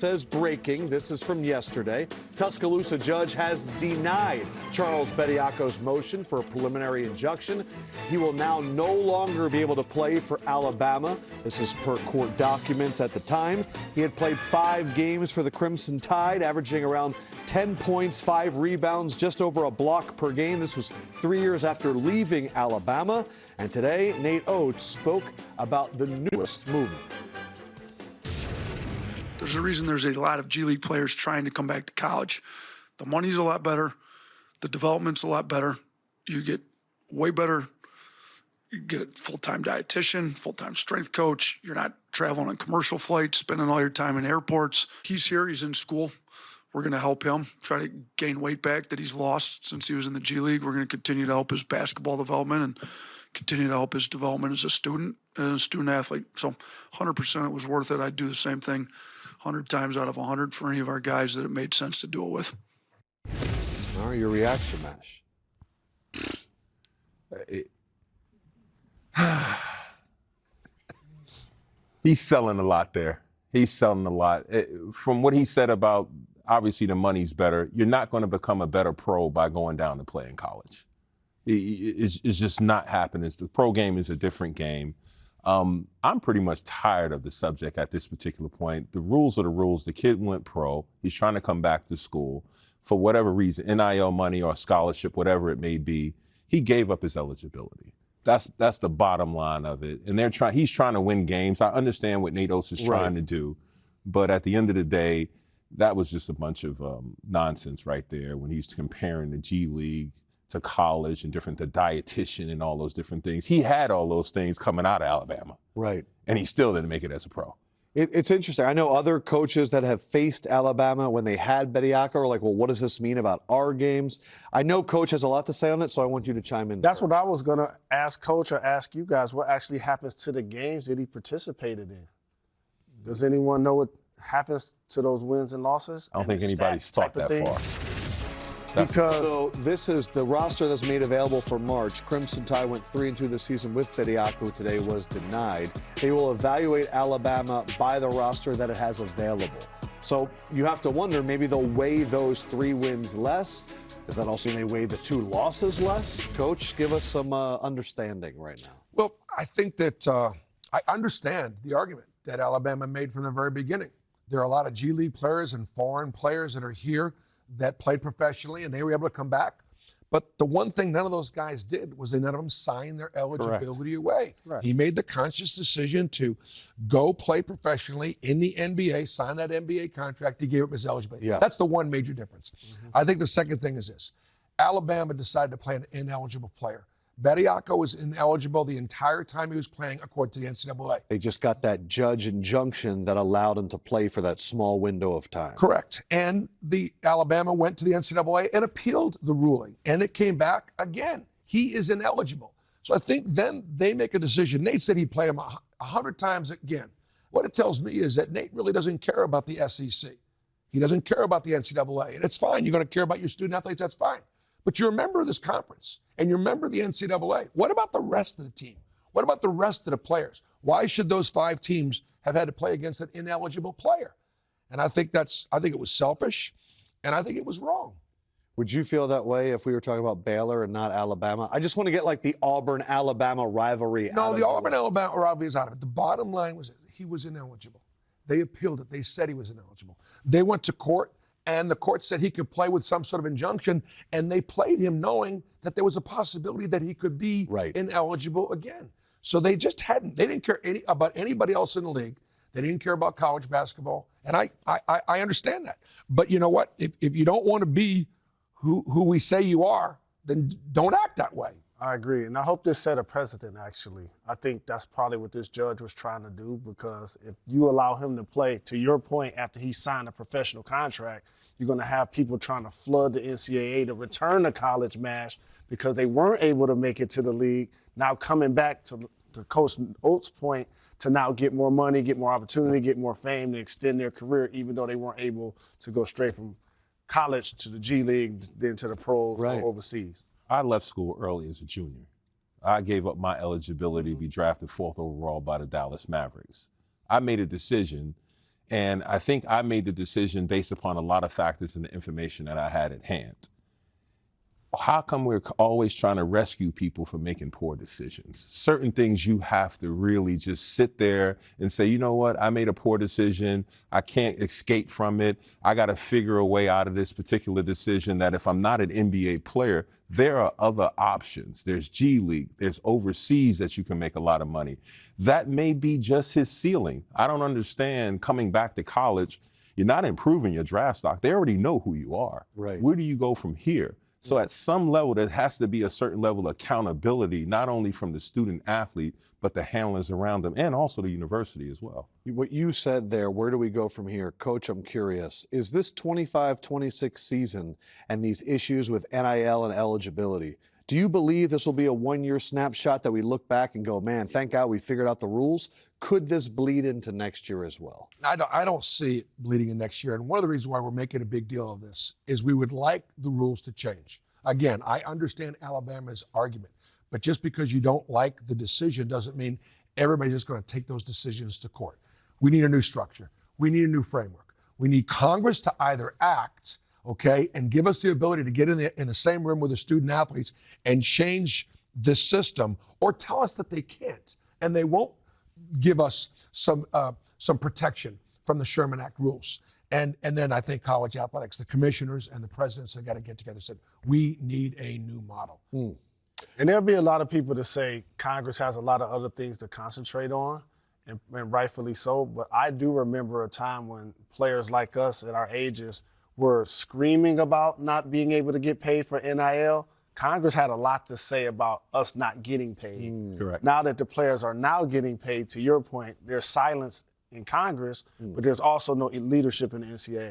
Says breaking. This is from yesterday. Tuscaloosa judge has denied Charles Bediako's motion for a preliminary injunction. He will now no longer be able to play for Alabama. This is per court documents at the time. He had played 5 games for the Crimson Tide, averaging around 10 points, 5 rebounds, just over a block per game. This was 3 years after leaving Alabama. And today, Nate Oats spoke about the newest movement. There's a reason there's a lot of G League players trying to come back to college. The money's a lot better. The development's a lot better. You get way better. You get a full-time dietitian, full-time strength coach. You're not traveling on commercial flights, spending all your time in airports. He's here. He's in school. We're going to help him try to gain weight back that he's lost since he was in the G League. We're going to continue to help his basketball development and continue to help his development as a student and a student athlete. So 100% it was worth it. I'd do the same thing 100 times out of 100 for any of our guys that it made sense to do it with. All right, your reaction, Mash. He's selling a lot there. He's selling a lot. From what he said about, obviously the money's better, you're not going to become a better pro by going down to play in college. It's just not happening. The pro game is a different game. I'm pretty much tired of the subject at this particular point. The rules are the rules. The kid went pro. He's trying to come back to school. For whatever reason, NIL money or scholarship, whatever it may be, he gave up his eligibility. That's the bottom line of it. And he's trying to win games. I understand what Nate Oats is trying to do. But at the end of the day, that was just a bunch of nonsense right there when he's comparing the G League to college and the dietitian and all those different things. He had all those things coming out of Alabama. Right. And he still didn't make it as a pro. It's interesting. I know other coaches that have faced Alabama when they had Bediako are like, well, what does this mean about our games? I know Coach has a lot to say on it, so I want you to chime in. That's what I was going to ask Coach or ask you guys. What actually happens to the games that he participated in? Does anyone know what happens to those wins and losses? I don't think anybody's thought that far. So this is the roster that's made available for March. Crimson Tide went 3-2 this season with Bediako. Today was denied. They will evaluate Alabama by the roster that it has available. So you have to wonder, maybe they'll weigh those 3 wins less. Does that also mean they weigh the 2 losses less? Coach, give us some understanding right now. Well, I think that I understand the argument that Alabama made from the very beginning. There are a lot of G League players and foreign players that are here that played professionally, and they were able to come back. But the one thing none of those guys did was none of them signed their eligibility away. Right. He made the conscious decision to go play professionally in the NBA, sign that NBA contract. He gave up his eligibility. Yeah. That's the one major difference. I think the second thing is this. Alabama decided to play an ineligible player. Bediako was ineligible the entire time he was playing, according to the NCAA. They just got that judge injunction that allowed him to play for that small window of time. Correct. And the Alabama went to the NCAA and appealed the ruling, and it came back again. He is ineligible. So I think then they make a decision. Nate said he'd play him 100 times again. What it tells me is that Nate really doesn't care about the SEC. He doesn't care about the NCAA, and it's fine. You're going to care about your student athletes, that's fine. But you're a member of this conference, and you're a member of the NCAA. What about the rest of the team? What about the rest of the players? Why should those 5 teams have had to play against an ineligible player? And I think it was selfish, and I think it was wrong. Would you feel that way if we were talking about Baylor and not Alabama? I just want to get like the Auburn-Alabama rivalry out of it. No, the Auburn-Alabama rivalry is out of it. The bottom line was he was ineligible. They appealed it. They said he was ineligible. They went to court. And the court said he could play with some sort of injunction, and they played him knowing that there was a possibility that he could be ineligible again. So they just they didn't care about anybody else in the league. They didn't care about college basketball, and I understand that. But you know what? If you don't want to be who we say you are, then don't act that way. I agree, and I hope this set a precedent, actually. I think that's probably what this judge was trying to do, because if you allow him to play, to your point, after he signed a professional contract, you're going to have people trying to flood the NCAA to return to college MASH because they weren't able to make it to the league. Now coming back to Coach Oats' point, to now get more money, get more opportunity, get more fame, to extend their career, even though they weren't able to go straight from college to the G League, then to the pros or overseas. I left school early as a junior. I gave up my eligibility to be drafted 4th overall by the Dallas Mavericks. I made a decision, And I think I made the decision based upon a lot of factors and the information that I had at hand. How come we're always trying to rescue people from making poor decisions? Certain things you have to really just sit there and say, you know what, I made a poor decision. I can't escape from it. I got to figure a way out of this particular decision that if I'm not an NBA player, there are other options. There's G League, there's overseas that you can make a lot of money. That may be just his ceiling. I don't understand coming back to college, you're not improving your draft stock. They already know who you are. Right. Where do you go from here? So at some level, there has to be a certain level of accountability, not only from the student athlete, but the handlers around them and also the university as well. What you said there, where do we go from here? Coach, I'm curious. Is this 25-26 season and these issues with NIL and eligibility, do you believe this will be a one-year snapshot that we look back and go, man, thank God we figured out the rules? Could this bleed into next year as well? I don't see it bleeding in next year. And one of the reasons why we're making a big deal of this is we would like the rules to change. Again, I understand Alabama's argument, but just because you don't like the decision doesn't mean everybody's just going to take those decisions to court. We need a new structure. We need a new framework. We need Congress to either act, okay, and give us the ability to get in the same room with the student athletes and change this system, or tell us that they can't and they won't give us some protection from the Sherman Act rules. And then I think college athletics, the commissioners and the presidents have got to get together and said, we need a new model. And there'll be a lot of people that say Congress has a lot of other things to concentrate on, and rightfully so. But I do remember a time when players like us at our ages were screaming about not being able to get paid for NIL. Congress had a lot to say about us not getting paid. Correct. Now that the players are now getting paid, to your point, there's silence in Congress, but there's also no leadership in the NCAA.